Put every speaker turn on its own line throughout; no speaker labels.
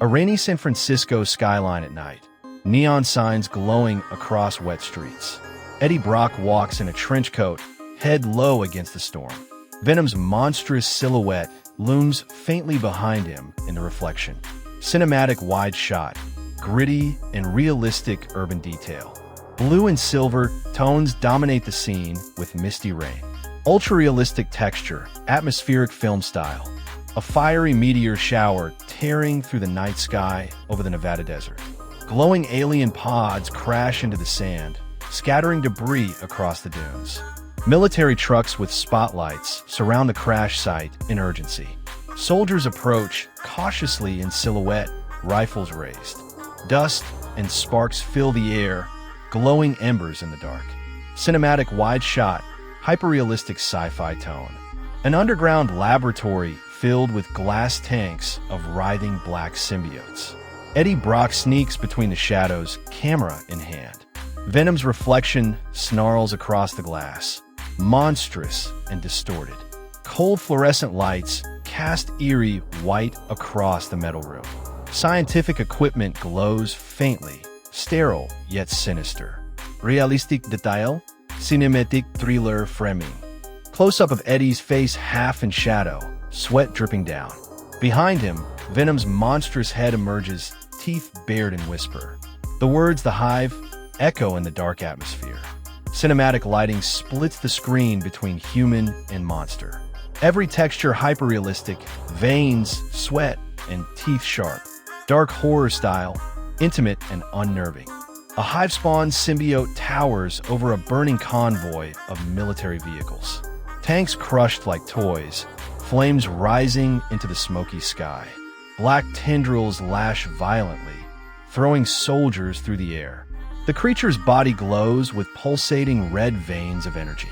A rainy San Francisco skyline at night. Neon signs glowing across wet streets. Eddie Brock walks in a trench coat, head low against the storm. Venom's monstrous silhouette looms faintly behind him in the reflection. Cinematic wide shot, gritty and realistic urban detail. Blue and silver tones dominate the scene with misty rain. Ultra-realistic texture, atmospheric film style. A fiery meteor shower tearing through the night sky over the Nevada desert. Glowing alien pods crash into the sand, scattering debris across the dunes. Military trucks with spotlights surround the crash site in urgency. Soldiers approach cautiously in silhouette, rifles raised. Dust and sparks fill the air, glowing embers in the dark. Cinematic wide shot, hyper-realistic sci-fi tone. An underground laboratory filled with glass tanks of writhing black symbiotes. Eddie Brock sneaks between the shadows, camera in hand. Venom's reflection snarls across the glass, monstrous and distorted. Cold fluorescent lights cast eerie white across the metal room. Scientific equipment glows faintly, sterile yet sinister. Realistic detail, cinematic thriller framing. Close-up of Eddie's face half in shadow, sweat dripping down. Behind him, Venom's monstrous head emerges, teeth bared in whisper. The words "The Hive" echo in the dark atmosphere. Cinematic lighting splits the screen between human and monster. Every texture hyper-realistic, veins, sweat, and teeth sharp. Dark horror style, intimate and unnerving. A hive-spawn symbiote towers over a burning convoy of military vehicles. Tanks crushed like toys, flames rising into the smoky sky. Black tendrils lash violently, throwing soldiers through the air. The creature's body glows with pulsating red veins of energy.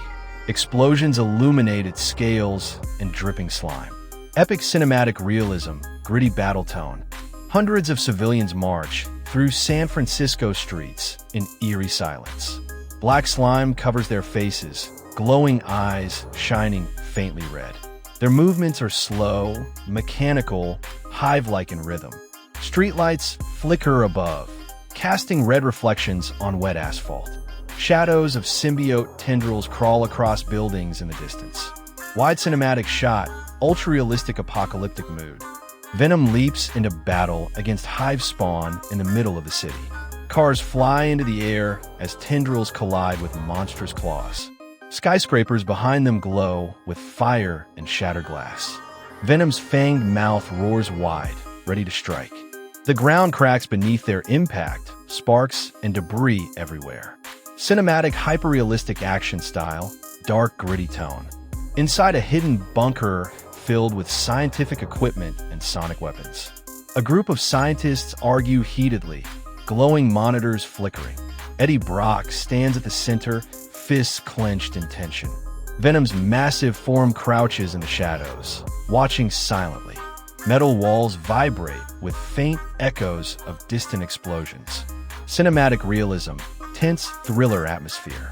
Explosions illuminate its scales and dripping slime. Epic cinematic realism, gritty battle tone. Hundreds of civilians march through San Francisco streets in eerie silence. Black slime covers their faces, glowing eyes shining faintly red. Their movements are slow, mechanical, hive-like in rhythm. Streetlights flicker above, casting red reflections on wet asphalt. Shadows of symbiote tendrils crawl across buildings in the distance. Wide cinematic shot, ultra-realistic apocalyptic mood. Venom leaps into battle against hive spawn in the middle of the city. Cars fly into the air as tendrils collide with monstrous claws. Skyscrapers behind them glow with fire and shattered glass. Venom's fanged mouth roars wide, ready to strike. The ground cracks beneath their impact, sparks and debris everywhere. Cinematic hyper-realistic action style, dark gritty tone. Inside a hidden bunker filled with scientific equipment and sonic weapons. A group of scientists argue heatedly, glowing monitors flickering. Eddie Brock stands at the center, fists clenched in tension. Venom's massive form crouches in the shadows, watching silently. Metal walls vibrate with faint echoes of distant explosions. Cinematic realism, tense thriller atmosphere.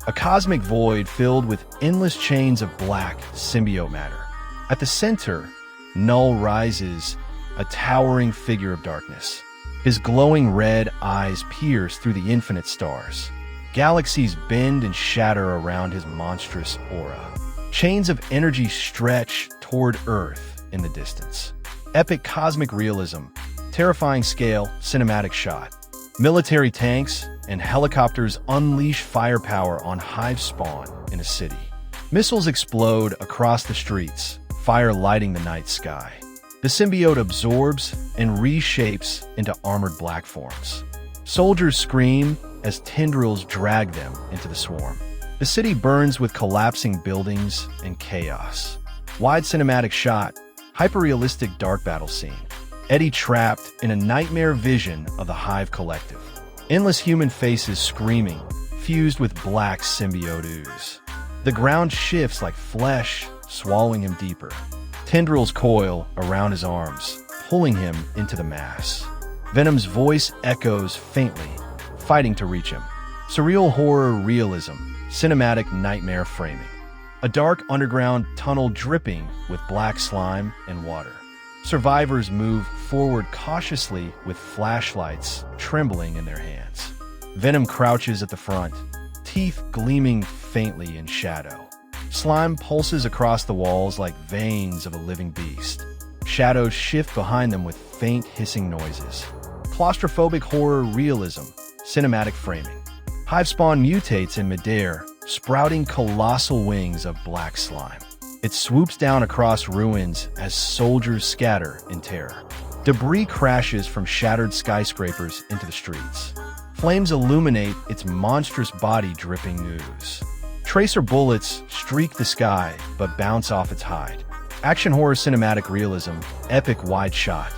A cosmic void filled with endless chains of black symbiote matter. At the center, Null rises, a towering figure of darkness. His glowing red eyes pierce through the infinite stars. Galaxies bend and shatter around his monstrous aura. Chains of energy stretch toward Earth in the distance. Epic cosmic realism, terrifying scale, cinematic shot. Military tanks and helicopters unleash firepower on hive spawn in a city. Missiles explode across the streets, fire lighting the night sky. The symbiote absorbs and reshapes into armored black forms. Soldiers scream as tendrils drag them into the swarm. The city burns with collapsing buildings and chaos. Wide cinematic shot, hyper-realistic dark battle scene. Eddie trapped in a nightmare vision of the Hive Collective. Endless human faces screaming, fused with black symbiote ooze. The ground shifts like flesh, swallowing him deeper. Tendrils coil around his arms, pulling him into the mass. Venom's voice echoes faintly, fighting to reach him. Surreal horror realism, cinematic nightmare framing. A dark underground tunnel dripping with black slime and water. Survivors move forward cautiously with flashlights trembling in their hands. Venom crouches at the front, teeth gleaming faintly in shadow. Slime pulses across the walls like veins of a living beast. Shadows shift behind them with faint hissing noises. Claustrophobic horror realism, cinematic framing. Hive spawn mutates in midair, sprouting colossal wings of black slime. It swoops down across ruins as soldiers scatter in terror. Debris crashes from shattered skyscrapers into the streets. Flames illuminate its monstrous body dripping ooze. Tracer bullets streak the sky but bounce off its hide. Action horror cinematic realism, epic wide shot.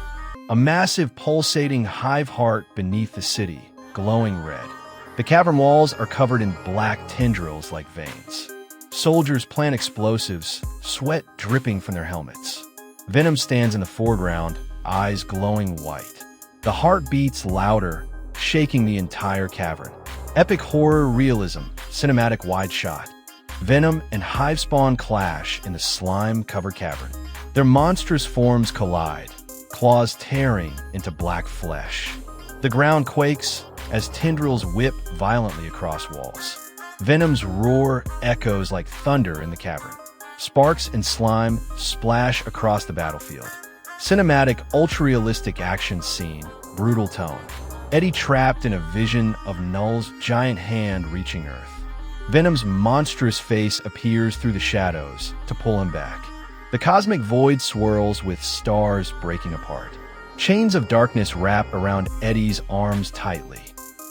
A massive pulsating hive heart beneath the city, glowing red. The cavern walls are covered in black tendrils like veins. Soldiers plant explosives, sweat dripping from their helmets. Venom stands in the foreground, eyes glowing white. The heart beats louder, shaking the entire cavern. Epic horror realism, cinematic wide shot. Venom and Hive spawn clash in the slime-covered cavern. Their monstrous forms collide, claws tearing into black flesh. The ground quakes as tendrils whip violently across walls. Venom's roar echoes like thunder in the cavern. Sparks and slime splash across the battlefield. Cinematic, ultra-realistic action scene, brutal tone. Eddie trapped in a vision of Null's giant hand reaching Earth. Venom's monstrous face appears through the shadows to pull him back. The cosmic void swirls with stars breaking apart. Chains of darkness wrap around Eddie's arms tightly.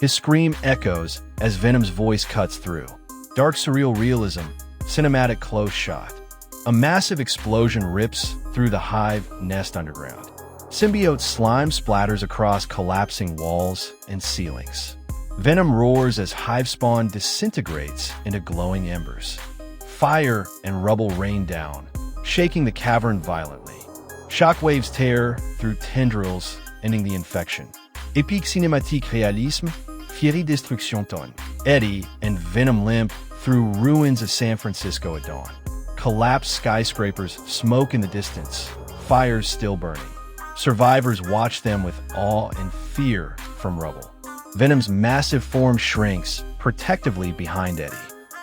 His scream echoes as Venom's voice cuts through. Dark surreal realism, cinematic close shot. A massive explosion rips through the hive nest underground. Symbiote slime splatters across collapsing walls and ceilings. Venom roars as hive spawn disintegrates into glowing embers. Fire and rubble rain down, shaking the cavern violently. Shockwaves tear through tendrils, ending the infection. Épique cinématique réalisme, fière destruction tonne. Eddie and Venom limp through ruins of San Francisco at dawn. Collapsed skyscrapers smoke in the distance, fires still burning. Survivors watch them with awe and fear from rubble. Venom's massive form shrinks, protectively behind Eddie.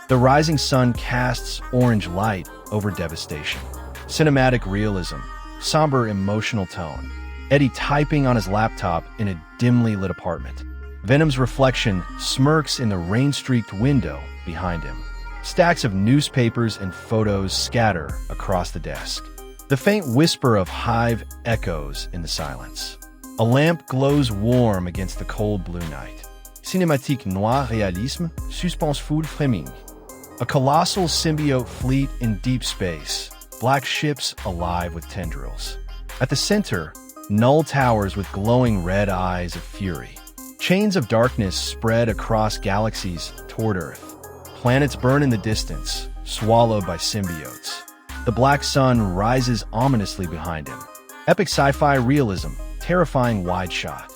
The rising sun casts orange light over devastation. Cinematic realism, somber emotional tone. Eddie typing on his laptop in a dimly lit apartment. Venom's reflection smirks in the rain-streaked window behind him. Stacks of newspapers and photos scatter across the desk. The faint whisper of hive echoes in the silence. A lamp glows warm against the cold blue night. Cinématique noir réalisme, suspense-full framing. A colossal symbiote fleet in deep space, black ships alive with tendrils. At the center, Null towers with glowing red eyes of fury. Chains of darkness spread across galaxies toward Earth. Planets burn in the distance, swallowed by symbiotes. The black sun rises ominously behind him. Epic sci-fi realism, terrifying wide shot.